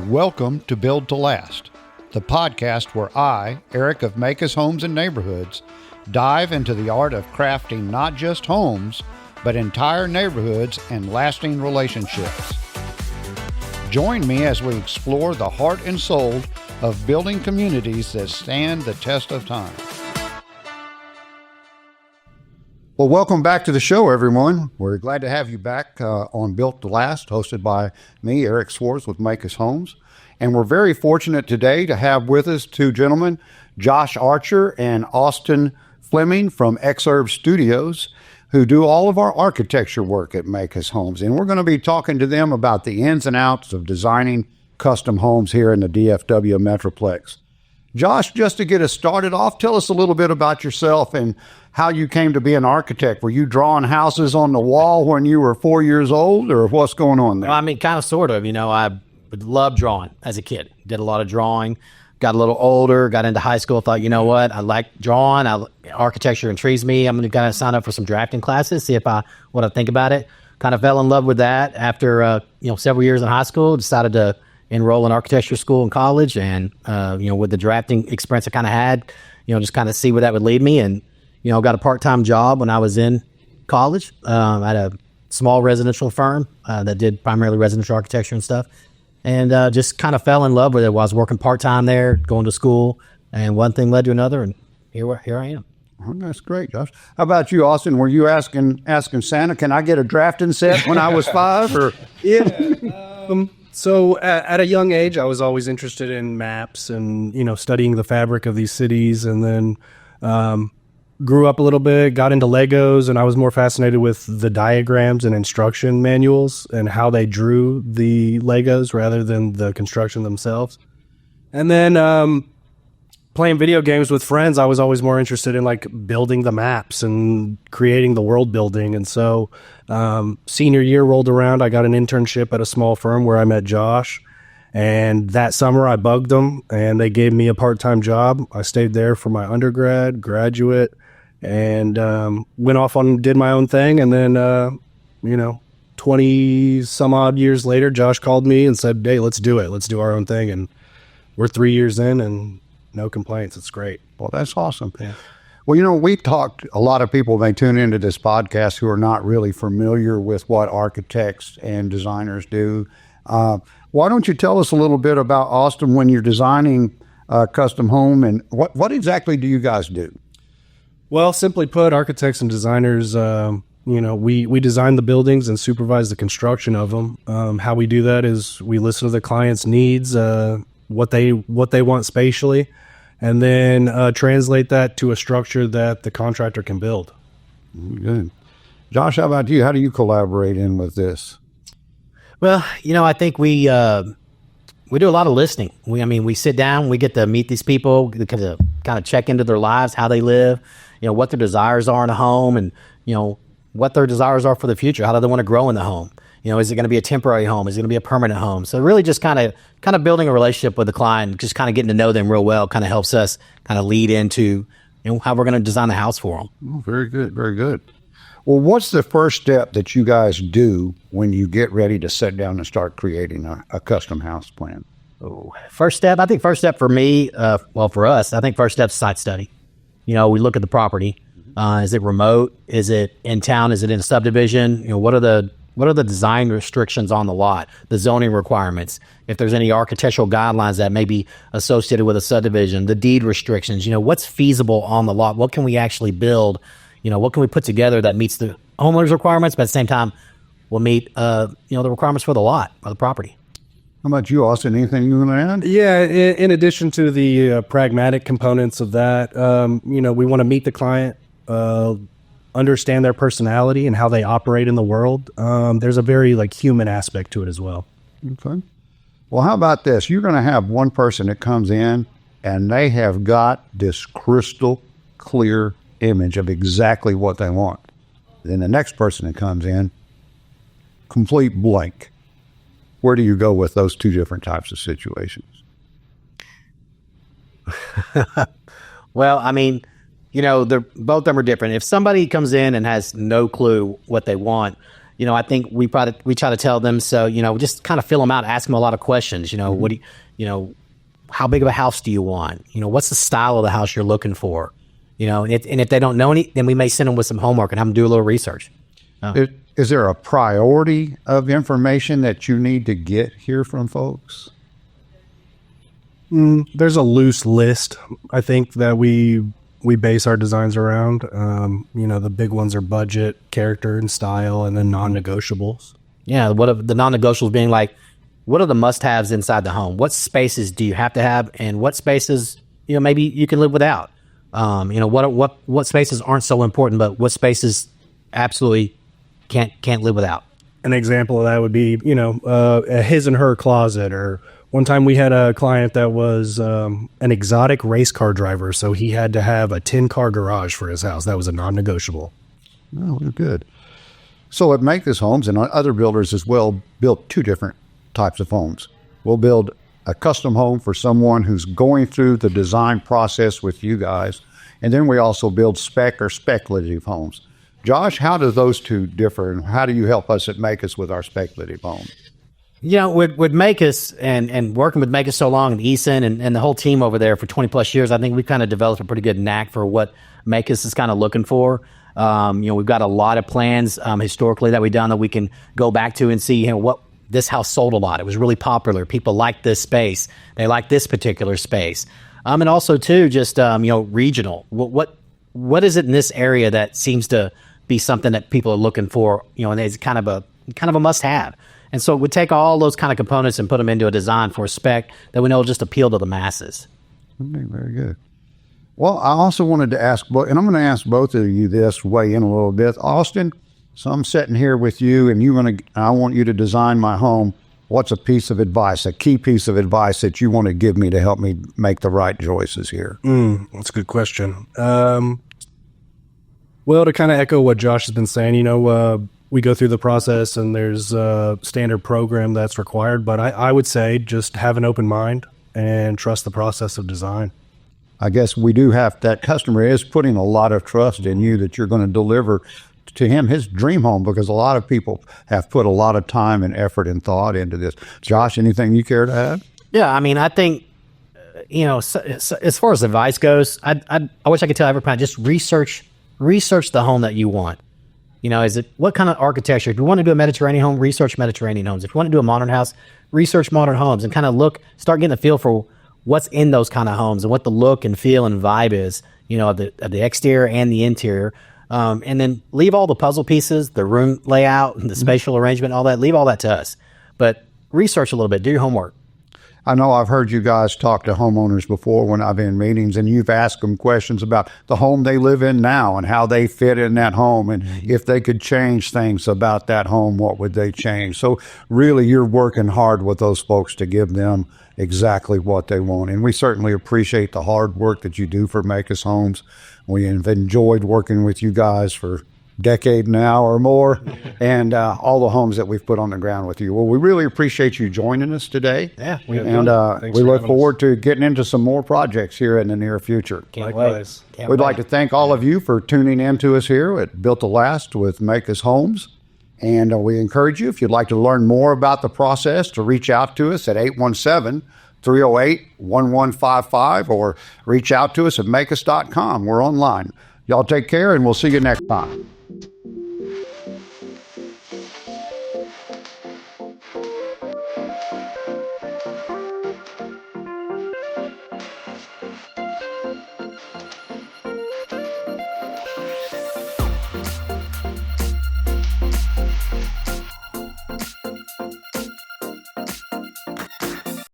Welcome to Build to Last, the podcast where I, Eric of Maykus Homes and Neighborhoods, dive into the art of crafting not just homes, but entire neighborhoods and lasting relationships. Join me as we explore the heart and soul of building communities that stand the test of time. Well, welcome back to the show, everyone. We're glad to have you back on Built to Last, hosted by me, Eric Swartz with Maykus Homes. And we're very fortunate today to have with us two gentlemen, Josh Archer and Austin Fleming from Exurb Studios, who do all of our architecture work at Maykus Homes. And we're going to be talking to them about the ins and outs of designing custom homes here in the DFW Metroplex. Josh, just to get us started off, tell us a little bit about yourself and how you came to be an architect. Were you drawing houses on the wall when you were 4 years old, or what's going on there? Well, I mean, kind of, sort of. You know, I loved drawing as a kid. Did a lot of drawing. Got a little older, got into high school, thought, you know what, I like drawing. Architecture intrigues me. I'm going to sign up for some drafting classes, see what I think about it. Kind of fell in love with that after, several years in high school. Decided to enroll in architecture school in college, and with the drafting experience I kind of had, just kind of see where that would lead me. And got a part-time job when I was in college at a small residential firm that did primarily residential architecture and stuff, and just kind of fell in love with it while I was working part-time there, going to school, and one thing led to another, and here I am. Oh, that's great, Josh. How about you, Austin? Were you asking Santa, can I get a drafting set when I was 5? Or So at a young age, I was always interested in maps and, studying the fabric of these cities, and then grew up a little bit, got into Legos, and I was more fascinated with the diagrams and instruction manuals and how they drew the Legos rather than the construction themselves. And then playing video games with friends, I was always more interested in building the maps and creating the world building. And so senior year rolled around, I got an internship at a small firm where I met Josh. And that summer I bugged them and they gave me a part-time job. I stayed there for my undergrad, graduate, and went off and did my own thing. And then, 20 some odd years later, Josh called me and said, hey, let's do it. Let's do our own thing. And we're 3 years in and no complaints. It's great. Well, that's awesome. Yeah. Well, we've talked, a lot of people may tune into this podcast who are not really familiar with what architects and designers do. Why don't you tell us a little bit about, Austin, when you're designing a custom home, and what exactly do you guys do? Well, simply put, architects and designers, we design the buildings and supervise the construction of them. How we do that is we listen to the client's needs, what they want spatially, and then translate that to a structure that the contractor can build. Good. Josh, how about you? How do you collaborate in with this? Well, I think we do a lot of listening. We sit down, we get to meet these people, kind of check into their lives, how they live, what their desires are in a home, and, what their desires are for the future. How do they want to grow in the home? Is it going to be a temporary home? Is it going to be a permanent home? So really just kind of building a relationship with the client, just kind of getting to know them real well, kind of helps us kind of lead into, how we're going to design the house for them. Oh, very good. Very good. Well, what's the first step that you guys do when you get ready to sit down and start creating a custom house plan? First step for me, for us, I think first step's site study. We look at the property. Is it remote? Is it in town? Is it in a subdivision? What are the design restrictions on the lot, the zoning requirements, if there's any architectural guidelines that may be associated with a subdivision, the deed restrictions, what's feasible on the lot? What can we actually build? What can we put together that meets the homeowner's requirements, but at the same time will meet, the requirements for the lot or the property? How about you, Austin? Anything you want to add? Yeah, in addition to the pragmatic components of that, we want to meet the client, understand their personality and how they operate in the world. There's a very human aspect to it as well. Okay. Well, how about this? You're going to have one person that comes in and they have got this crystal clear image of exactly what they want. Then the next person that comes in, complete blank. Where do you go with those two different types of situations? Well, both of them are different. If somebody comes in and has no clue what they want, I think we try to tell them, so, just kind of fill them out, ask them a lot of questions. What do how big of a house do you want? What's the style of the house you're looking for? And if they don't know any, then we may send them with some homework and have them do a little research. Is there a priority of information that you need to get here from folks? There's a loose list, I think, that we base our designs around. The big ones are budget, character, and style, and then non-negotiables. Yeah, what are the non-negotiables being like? What are the must-haves inside the home? What spaces do you have to have, and what spaces maybe you can live without? What spaces aren't so important, but what spaces absolutely can't live without? An example of that would be a his and her closet. Or one time we had a client that was an exotic race car driver, so he had to have a 10-car garage for his house. That was a non-negotiable. Oh, good. So at Maykus Homes and other builders as well built two different types of homes. We'll build a custom home for someone who's going through the design process with you guys, and then we also build spec or speculative homes. Josh, how do those two differ, and how do you help us at Maykus with our speculative homes? With Maykus and working with Maykus so long, and Eason and the whole team over there for 20 plus years, I think we've kind of developed a pretty good knack for what Maykus is kind of looking for. We've got a lot of plans historically that we've done that we can go back to and see what this house sold a lot. It was really popular. People like this space. They like this particular space. And also too, just regional. What is it in this area that seems to be something that people are looking for? And it's kind of a must-have. And so we take all those kind of components and put them into a design for a spec that we know will just appeal to the masses. Okay, very good. Well, I also wanted to ask, and I'm going to ask both of you this, weigh in a little bit. Austin, so I'm sitting here with you, and I want you to design my home. What's a piece of advice, a key piece of advice that you want to give me to help me make the right choices here? That's a good question. Well, to kind of echo what Josh has been saying, we go through the process and there's a standard program that's required, but I would say just have an open mind and trust the process of design. I guess we do have, that customer is putting a lot of trust in you that you're going to deliver to him his dream home, because a lot of people have put a lot of time and effort and thought into this. Josh, anything you care to add? Yeah, I think, so as far as advice goes, I wish I could tell everybody, just research the home that you want. Is it, what kind of architecture? If you want to do a Mediterranean home, research Mediterranean homes. If you want to do a modern house, research modern homes, and kind of start getting a feel for what's in those kind of homes and what the look and feel and vibe is, of the exterior and the interior. And then leave all the puzzle pieces, the room layout, and the spatial arrangement, all that, leave all that to us. But research a little bit, do your homework. I know I've heard you guys talk to homeowners before when I've been in meetings, and you've asked them questions about the home they live in now and how they fit in that home. And if they could change things about that home, what would they change? So really, you're working hard with those folks to give them exactly what they want. And we certainly appreciate the hard work that you do for Maykus Homes. We have enjoyed working with you guys for decade now or more, and all the homes that we've put on the ground with you. Well, we really appreciate you joining us today. Yeah, we look forward to getting into some more projects here in the near future. Likewise. We'd like to thank all of you for tuning in to us here at Built to Last with Maykus Homes. And we encourage you, if you'd like to learn more about the process, to reach out to us at 817-308-1155 or reach out to us at Maykus.com. We're online. Y'all take care, and we'll see you next time.